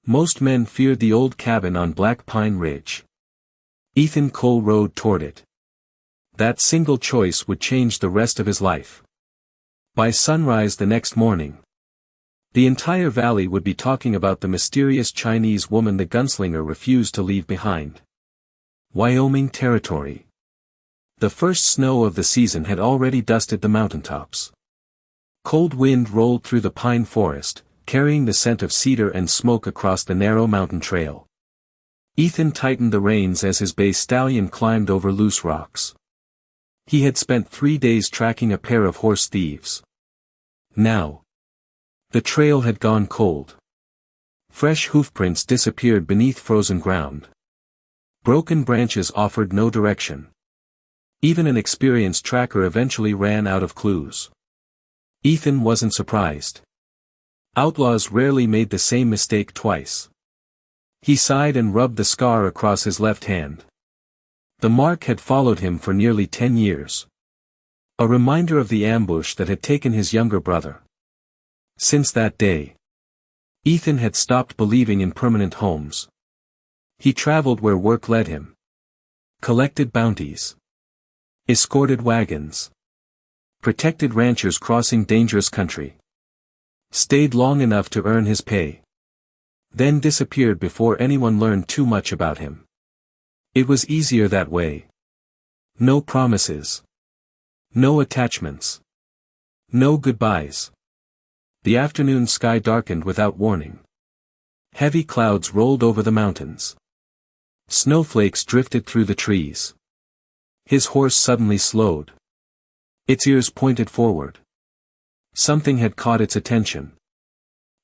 Most men feared the old cabin on Black Pine Ridge. Ethan Cole rode toward it. That single choice would change the rest of his life. By sunrise the next morning, the entire valley would be talking about the mysterious Chinese woman the gunslinger refused to leave behind. Wyoming Territory. The first snow of the season had already dusted the mountaintops. Cold wind rolled through the pine forest, carrying the scent of cedar and smoke across the narrow mountain trail. Ethan tightened the reins as his bay stallion climbed over loose rocks. He had spent 3 days tracking a pair of horse thieves. Now, the trail had gone cold. Fresh hoofprints disappeared beneath frozen ground. Broken branches offered no direction. Even an experienced tracker eventually ran out of clues. Ethan wasn't surprised. Outlaws rarely made the same mistake twice. He sighed and rubbed the scar across his left hand. The mark had followed him for nearly 10 years. A reminder of the ambush that had taken his younger brother. Since that day, Ethan had stopped believing in permanent homes. He traveled where work led him. Collected bounties. Escorted wagons. Protected ranchers crossing dangerous country. Stayed long enough to earn his pay. Then disappeared before anyone learned too much about him. It was easier that way. No promises. No attachments. No goodbyes. The afternoon sky darkened without warning. Heavy clouds rolled over the mountains. Snowflakes drifted through the trees. His horse suddenly slowed. Its ears pointed forward. Something had caught its attention.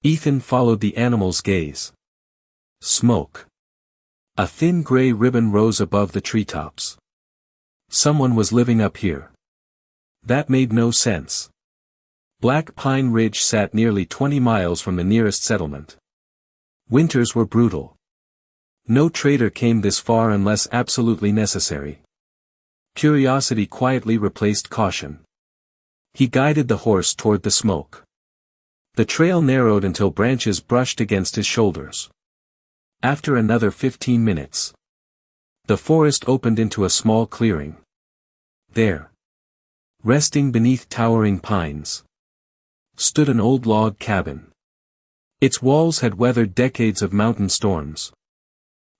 Ethan followed the animal's gaze. Smoke. A thin gray ribbon rose above the treetops. Someone was living up here. That made no sense. Black Pine Ridge sat nearly 20 miles from the nearest settlement. Winters were brutal. No trader came this far unless absolutely necessary. Curiosity quietly replaced caution. He guided the horse toward the smoke. The trail narrowed until branches brushed against his shoulders. After another 15 minutes, the forest opened into a small clearing. There, resting beneath towering pines, stood an old log cabin. Its walls had weathered decades of mountain storms.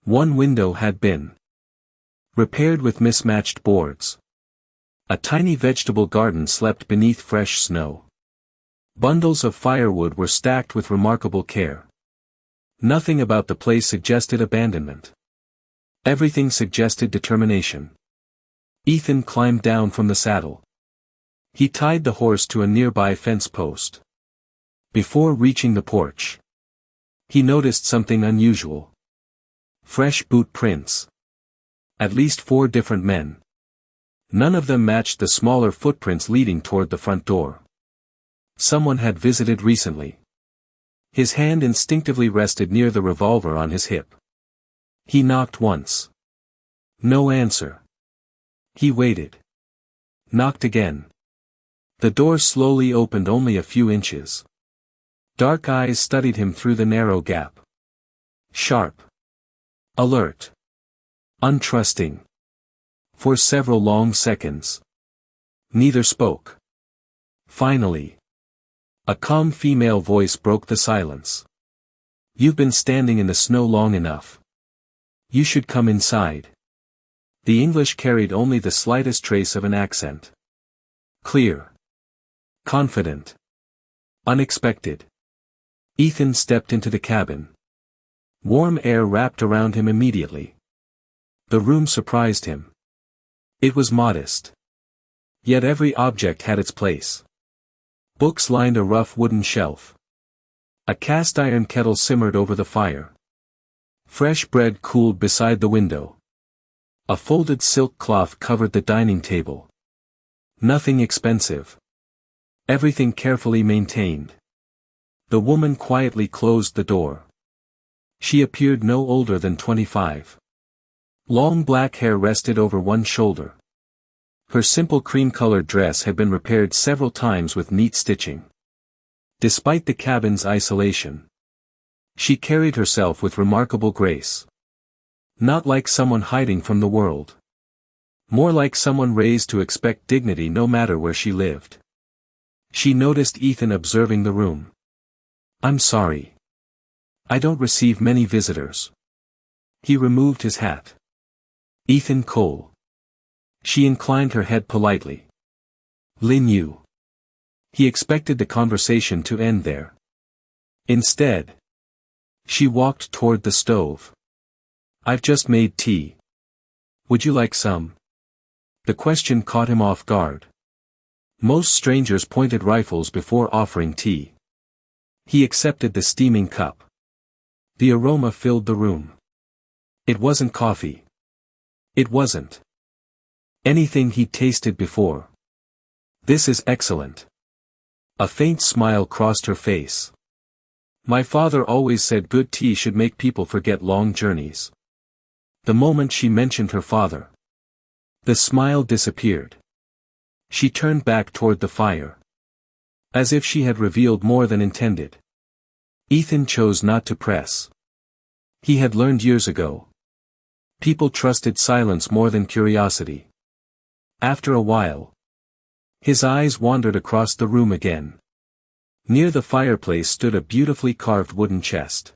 One window had been repaired with mismatched boards. A tiny vegetable garden slept beneath fresh snow. Bundles of firewood were stacked with remarkable care. Nothing about the place suggested abandonment. Everything suggested determination. Ethan climbed down from the saddle. He tied the horse to a nearby fence post. Before reaching the porch, he noticed something unusual. Fresh boot prints. At least 4 different men. None of them matched the smaller footprints leading toward the front door. Someone had visited recently. His hand instinctively rested near the revolver on his hip. He knocked once. No answer. He waited. Knocked again. The door slowly opened only a few inches. Dark eyes studied him through the narrow gap. Sharp. Alert. Untrusting. For several long seconds, neither spoke. Finally, a calm female voice broke the silence. "You've been standing in the snow long enough. You should come inside." The English carried only the slightest trace of an accent. Clear. Confident. Unexpected. Ethan stepped into the cabin. Warm air wrapped around him immediately. The room surprised him. It was modest. Yet every object had its place. Books lined a rough wooden shelf. A cast-iron kettle simmered over the fire. Fresh bread cooled beside the window. A folded silk cloth covered the dining table. Nothing expensive. Everything carefully maintained. The woman quietly closed the door. She appeared no older than 25. Long black hair rested over one shoulder. Her simple cream-colored dress had been repaired several times with neat stitching. Despite the cabin's isolation, She carried herself with remarkable grace. Not like someone hiding from the world. More like someone raised to expect dignity no matter where she lived. She noticed Ethan observing the room. "I'm sorry. I don't receive many visitors." He removed his hat. "Ethan Cole." She inclined her head politely. "Lin Yu." He expected the conversation to end there. Instead, she walked toward the stove. "I've just made tea. Would you like some?" The question caught him off guard. Most strangers pointed rifles before offering tea. He accepted the steaming cup. The aroma filled the room. It wasn't coffee. It wasn't anything he'd tasted before. "This is excellent." A faint smile crossed her face. "My father always said good tea should make people forget long journeys." The moment she mentioned her father, the smile disappeared. She turned back toward the fire. As if she had revealed more than intended. Ethan chose not to press. He had learned years ago. People trusted silence more than curiosity. After a while, his eyes wandered across the room again. Near the fireplace stood a beautifully carved wooden chest.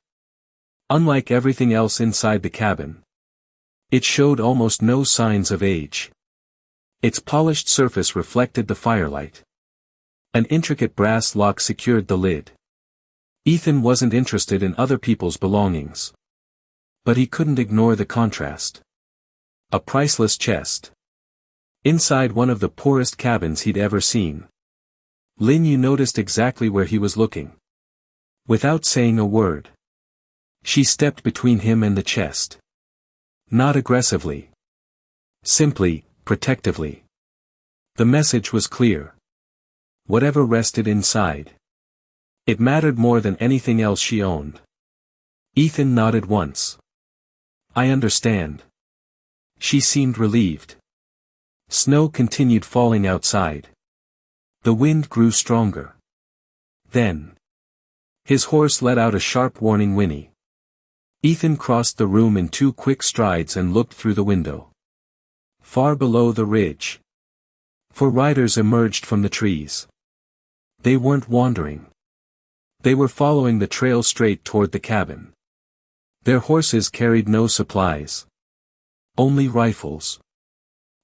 Unlike everything else inside the cabin, it showed almost no signs of age. Its polished surface reflected the firelight. An intricate brass lock secured the lid. Ethan wasn't interested in other people's belongings. But he couldn't ignore the contrast. A priceless chest. Inside one of the poorest cabins he'd ever seen. Lin Yu noticed exactly where he was looking. Without saying a word, she stepped between him and the chest. Not aggressively. Simply, protectively. The message was clear. Whatever rested inside, it mattered more than anything else she owned. Ethan nodded once. "I understand." She seemed relieved. Snow continued falling outside. The wind grew stronger. Then, his horse let out a sharp warning whinny. Ethan crossed the room in 2 quick strides and looked through the window. Far below the ridge, 4 riders emerged from the trees. They weren't wandering. They were following the trail straight toward the cabin. Their horses carried no supplies. Only rifles.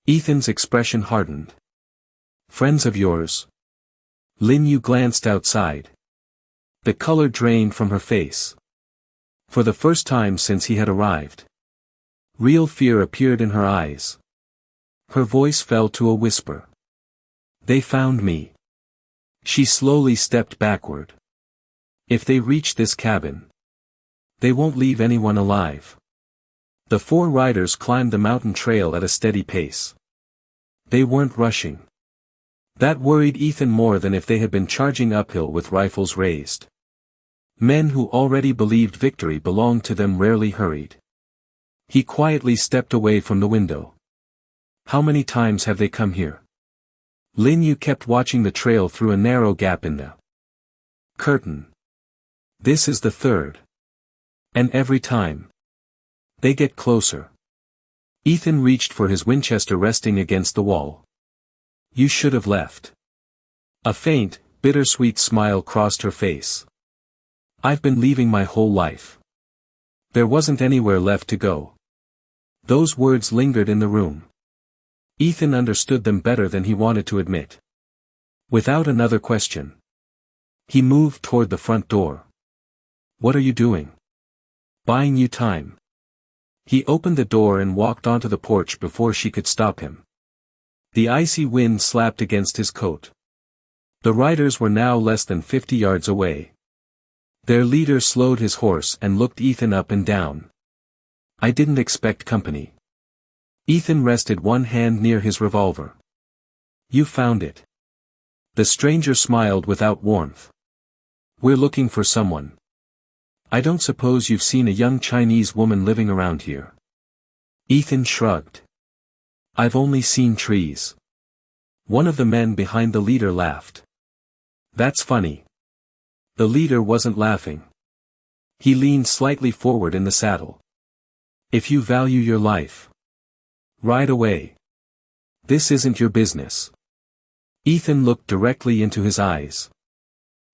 Ethan's expression hardened. "Friends of yours?" Lin Yu glanced outside. The color drained from her face. For the first time since he had arrived, real fear appeared in her eyes. Her voice fell to a whisper. "They found me." She slowly stepped backward. "If they reach this cabin, they won't leave anyone alive." The 4 riders climbed the mountain trail at a steady pace. They weren't rushing. That worried Ethan more than if they had been charging uphill with rifles raised. Men who already believed victory belonged to them rarely hurried. He quietly stepped away from the window. "How many times have they come here?" Lin Yu kept watching the trail through a narrow gap in the curtain. "This is the 3rd. And every time, they get closer." Ethan reached for his Winchester resting against the wall. "You should have left." A faint, bittersweet smile crossed her face. "I've been leaving my whole life. There wasn't anywhere left to go." Those words lingered in the room. Ethan understood them better than he wanted to admit. Without another question, he moved toward the front door. "What are you doing?" "Buying you time." He opened the door and walked onto the porch before she could stop him. The icy wind slapped against his coat. The riders were now less than 50 yards away. Their leader slowed his horse and looked Ethan up and down. "I didn't expect company." Ethan rested one hand near his revolver. "You found it." The stranger smiled without warmth. "We're looking for someone. I don't suppose you've seen a young Chinese woman living around here." Ethan shrugged. "I've only seen trees." One of the men behind the leader laughed. "That's funny." The leader wasn't laughing. He leaned slightly forward in the saddle. If you value your life, ride away. This isn't your business. Ethan looked directly into his eyes.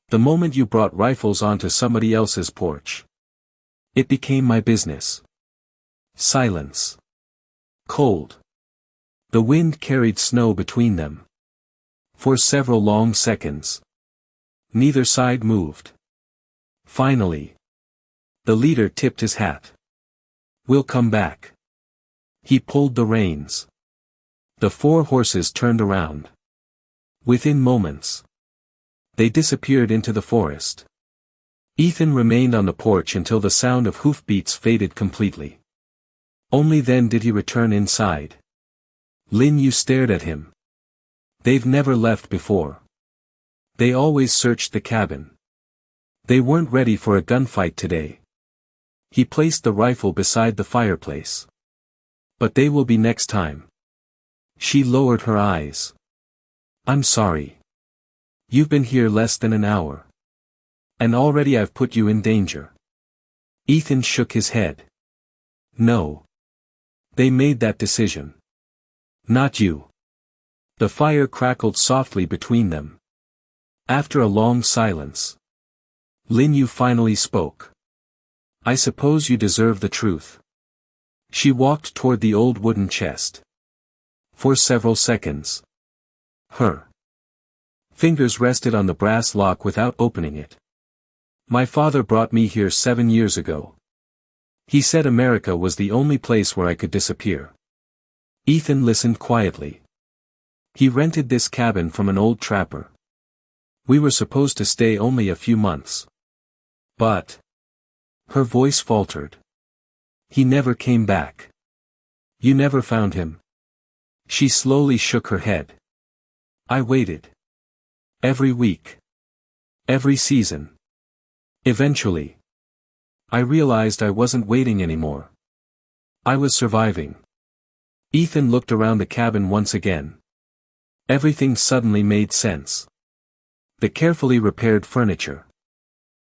The moment you brought rifles onto somebody else's porch, it became my business. Silence. Cold. The wind carried snow between them. For several long seconds, neither side moved. Finally, the leader tipped his hat. We'll come back. He pulled the reins. The 4 horses turned around. Within moments, they disappeared into the forest. Ethan remained on the porch until the sound of hoofbeats faded completely. Only then did he return inside. Lin Yu stared at him. They've never left before. They always searched the cabin. They weren't ready for a gunfight today. He placed the rifle beside the fireplace. But they will be next time. She lowered her eyes. I'm sorry. You've been here less than an hour. And already I've put you in danger. Ethan shook his head. No. They made that decision. Not you. The fire crackled softly between them. After a long silence, Lin Yu finally spoke. I suppose you deserve the truth. She walked toward the old wooden chest. For several seconds, her fingers rested on the brass lock without opening it. My father brought me here 7 years ago. He said America was the only place where I could disappear. Ethan listened quietly. He rented this cabin from an old trapper. We were supposed to stay only a few months. But her voice faltered. He never came back. You never found him. She slowly shook her head. I waited. Every week. Every season. Eventually, I realized I wasn't waiting anymore. I was surviving. Ethan looked around the cabin once again. Everything suddenly made sense. The carefully repaired furniture.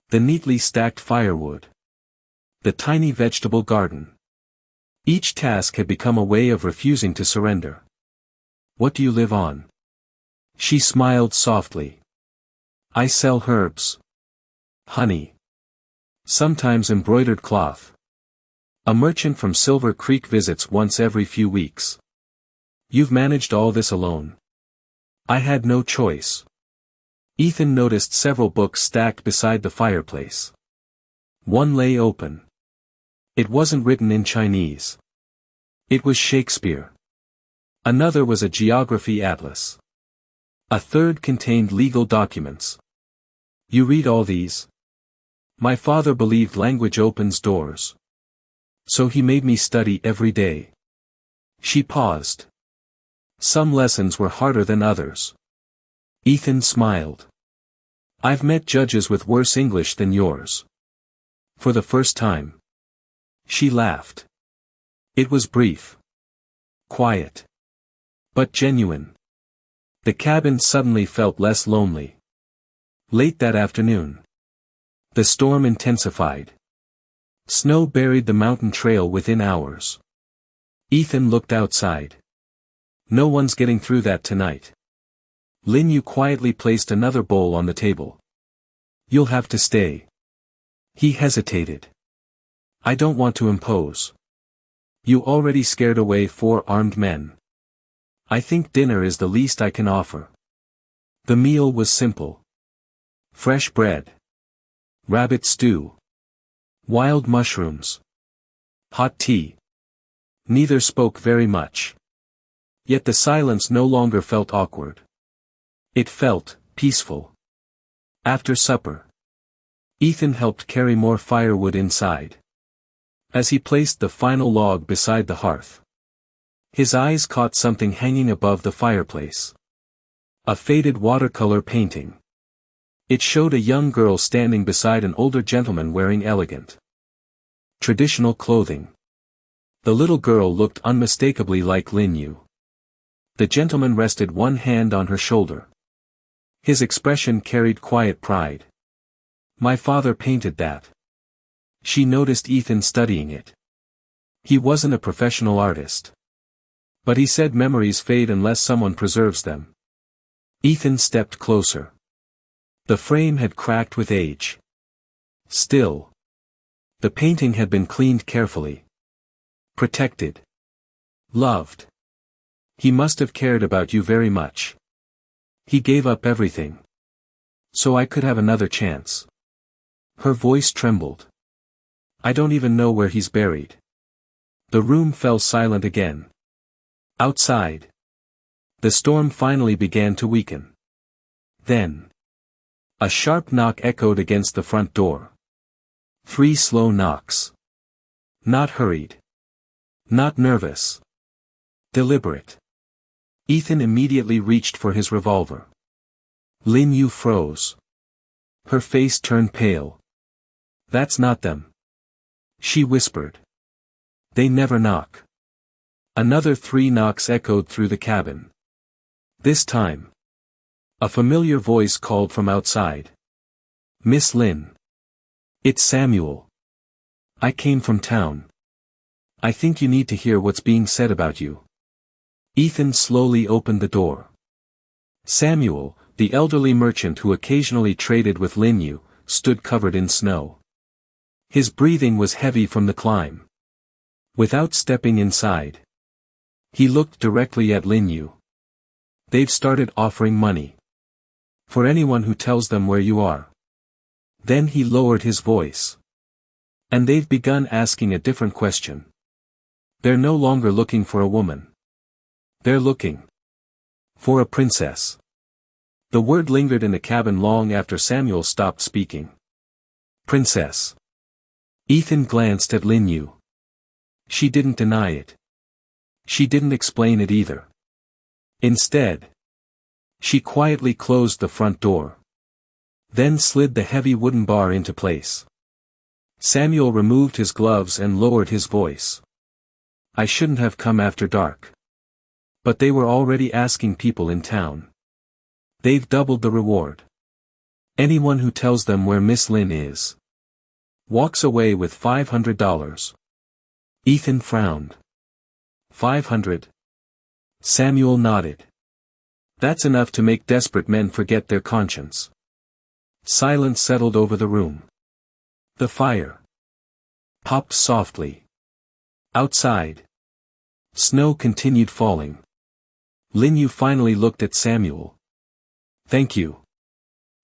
The neatly stacked firewood. The tiny vegetable garden. Each task had become a way of refusing to surrender. What do you live on? She smiled softly. I sell herbs. Honey. Sometimes embroidered cloth. A merchant from Silver Creek visits once every few weeks. You've managed all this alone. I had no choice. Ethan noticed several books stacked beside the fireplace. One lay open. It wasn't written in Chinese. It was Shakespeare. Another was a geography atlas. A third contained legal documents. You read all these? My father believed language opens doors. So he made me study every day. She paused. Some lessons were harder than others. Ethan smiled. I've met judges with worse English than yours. For the first time. She laughed. It was brief. Quiet. But genuine. The cabin suddenly felt less lonely. Late that afternoon, the storm intensified. Snow buried the mountain trail within hours. Ethan looked outside. No one's getting through that tonight. Lin Yu quietly placed another bowl on the table. You'll have to stay. He hesitated. I don't want to impose. You already scared away 4 armed men. I think dinner is the least I can offer. The meal was simple. Fresh bread. Rabbit stew. Wild mushrooms. Hot tea. Neither spoke very much. Yet the silence no longer felt awkward. It felt peaceful. After supper, Ethan helped carry more firewood inside. As he placed the final log beside the hearth, his eyes caught something hanging above the fireplace. A faded watercolor painting. It showed a young girl standing beside an older gentleman wearing elegant, traditional clothing. The little girl looked unmistakably like Lin Yu. The gentleman rested one hand on her shoulder. His expression carried quiet pride. My father painted that. She noticed Ethan studying it. He wasn't a professional artist. But he said memories fade unless someone preserves them. Ethan stepped closer. The frame had cracked with age. Still, the painting had been cleaned carefully. Protected. Loved. He must have cared about you very much. He gave up everything. So I could have another chance. Her voice trembled. I don't even know where he's buried. The room fell silent again. Outside, the storm finally began to weaken. Then, a sharp knock echoed against the front door. 3 slow knocks. Not hurried. Not nervous. Deliberate. Ethan immediately reached for his revolver. Lin Yu froze. Her face turned pale. That's not them. She whispered. They never knock. Another 3 knocks echoed through the cabin. This time, a familiar voice called from outside. Miss Lin. It's Samuel. I came from town. I think you need to hear what's being said about you. Ethan slowly opened the door. Samuel, the elderly merchant who occasionally traded with Lin Yu, stood covered in snow. His breathing was heavy from the climb. Without stepping inside, he looked directly at Lin Yu. They've started offering money. For anyone who tells them where you are. Then he lowered his voice. And they've begun asking a different question. They're no longer looking for a woman. They're looking for a princess. The word lingered in the cabin long after Samuel stopped speaking. Princess. Ethan glanced at Lin Yu. She didn't deny it. She didn't explain it either. Instead, she quietly closed the front door. Then slid the heavy wooden bar into place. Samuel removed his gloves and lowered his voice. I shouldn't have come after dark. But they were already asking people in town. They've doubled the reward. Anyone who tells them where Miss Lin is walks away with $500. Ethan frowned. 500. Samuel nodded. That's enough to make desperate men forget their conscience. Silence settled over the room. The fire popped softly. Outside, snow continued falling. Lin Yu finally looked at Samuel. Thank you.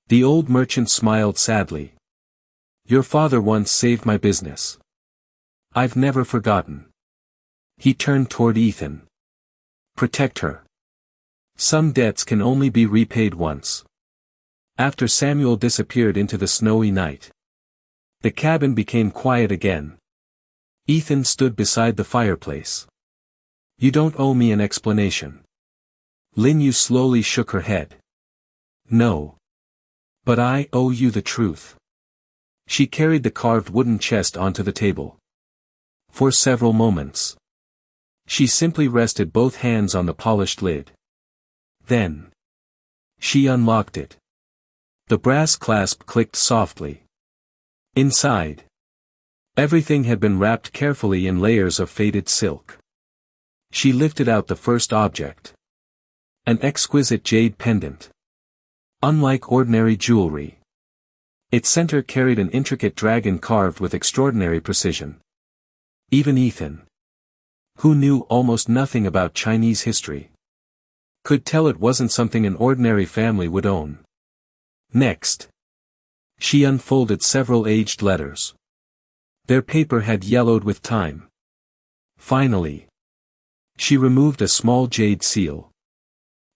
The old merchant smiled sadly. Your father once saved my business. I've never forgotten. He turned toward Ethan. Protect her. Some debts can only be repaid once. After Samuel disappeared into the snowy night, the cabin became quiet again. Ethan stood beside the fireplace. You don't owe me an explanation. Lin Yu slowly shook her head. No. But I owe you the truth. She carried the carved wooden chest onto the table. For several moments, she simply rested both hands on the polished lid. Then, she unlocked it. The brass clasp clicked softly. Inside, everything had been wrapped carefully in layers of faded silk. She lifted out the first object. An exquisite jade pendant. Unlike ordinary jewelry, its center carried an intricate dragon carved with extraordinary precision. Even Ethan, who knew almost nothing about Chinese history, could tell it wasn't something an ordinary family would own. Next, she unfolded several aged letters. Their paper had yellowed with time. Finally, she removed a small jade seal.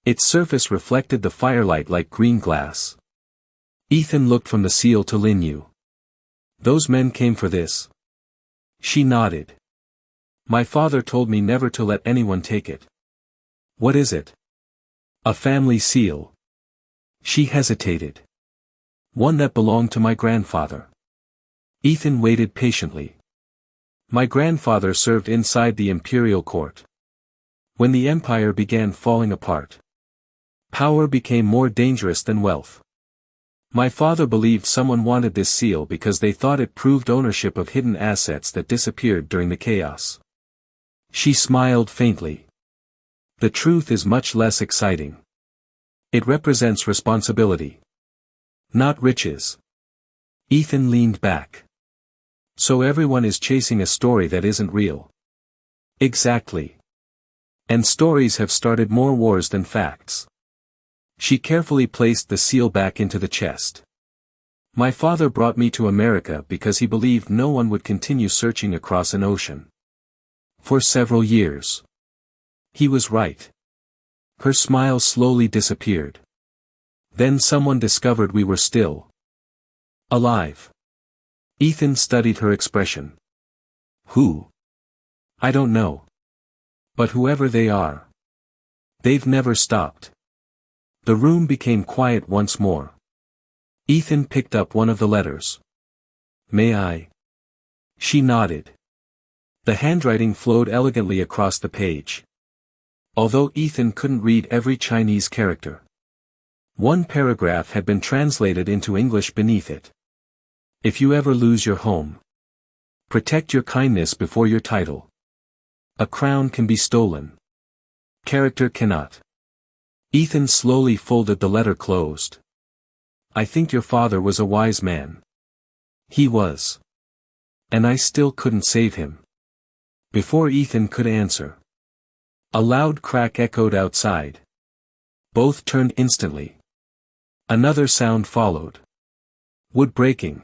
Its surface reflected the firelight like green glass. Ethan looked from the seal to Lin Yu. Those men came for this. She nodded. My father told me never to let anyone take it. What is it? A family seal. She hesitated. One that belonged to my grandfather. Ethan waited patiently. My grandfather served inside the imperial court. When the empire began falling apart, power became more dangerous than wealth. My father believed someone wanted this seal because they thought it proved ownership of hidden assets that disappeared during the chaos. She smiled faintly. The truth is much less exciting. It represents responsibility. Not riches. Ethan leaned back. So everyone is chasing a story that isn't real. Exactly. And stories have started more wars than facts. She carefully placed the seal back into the chest. My father brought me to America because he believed no one would continue searching across an ocean. For several years. He was right. Her smile slowly disappeared. Then someone discovered we were still alive. Ethan studied her expression. Who? I don't know. But whoever they are. They've never stopped. The room became quiet once more. Ethan picked up one of the letters. May I? She nodded. The handwriting flowed elegantly across the page. Although Ethan couldn't read every Chinese character. One paragraph had been translated into English beneath it. If you ever lose your home, protect your kindness before your title. A crown can be stolen. Character cannot. Ethan slowly folded the letter closed. I think your father was a wise man. He was. And I still couldn't save him. Before Ethan could answer. A loud crack echoed outside. Both turned instantly. Another sound followed. Wood breaking.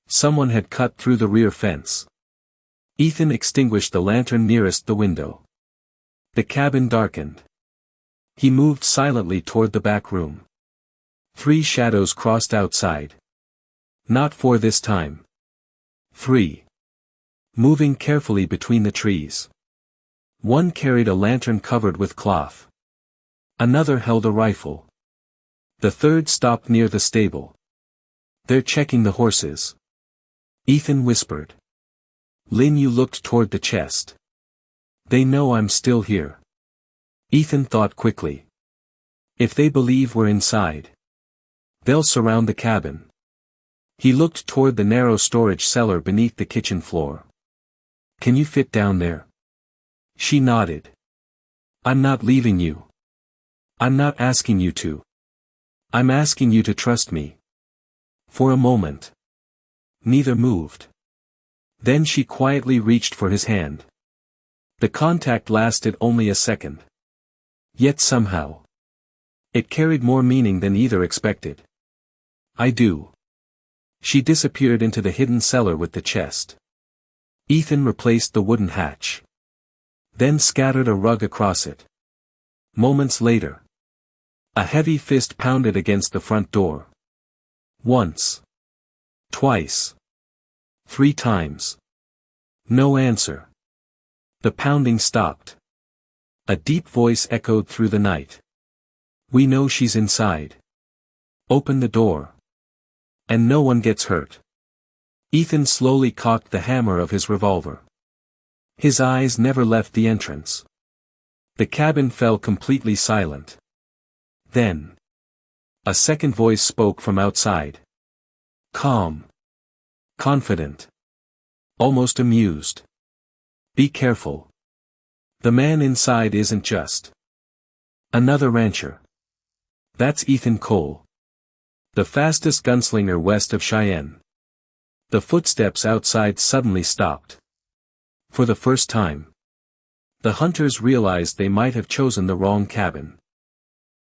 Someone had cut through the rear fence. Ethan extinguished the lantern nearest the window. The cabin darkened. He moved silently toward the back room. 3 shadows crossed outside. Not 4 this time. 3. Moving carefully between the trees. One carried a lantern covered with cloth. Another held a rifle. The third stopped near the stable. They're checking the horses. Ethan whispered. Lin Yu looked toward the chest. They know I'm still here. Ethan thought quickly. If they believe we're inside, they'll surround the cabin. He looked toward the narrow storage cellar beneath the kitchen floor. Can you fit down there? She nodded. I'm not leaving you. I'm not asking you to. I'm asking you to trust me. For a moment. Neither moved. Then she quietly reached for his hand. The contact lasted only a second. Yet somehow. It carried more meaning than either expected. I do. She disappeared into the hidden cellar with the chest. Ethan replaced the wooden hatch. Then scattered a rug across it. Moments later. A heavy fist pounded against the front door. Once. Twice. 3 times. No answer. The pounding stopped. A deep voice echoed through the night. We know she's inside. Open the door. And no one gets hurt. Ethan slowly cocked the hammer of his revolver. His eyes never left the entrance. The cabin fell completely silent. Then. A second voice spoke from outside. Calm. Confident. Almost amused. Be careful. The man inside isn't just another rancher. That's Ethan Cole. The fastest gunslinger west of Cheyenne. The footsteps outside suddenly stopped. For the first time. The hunters realized they might have chosen the wrong cabin.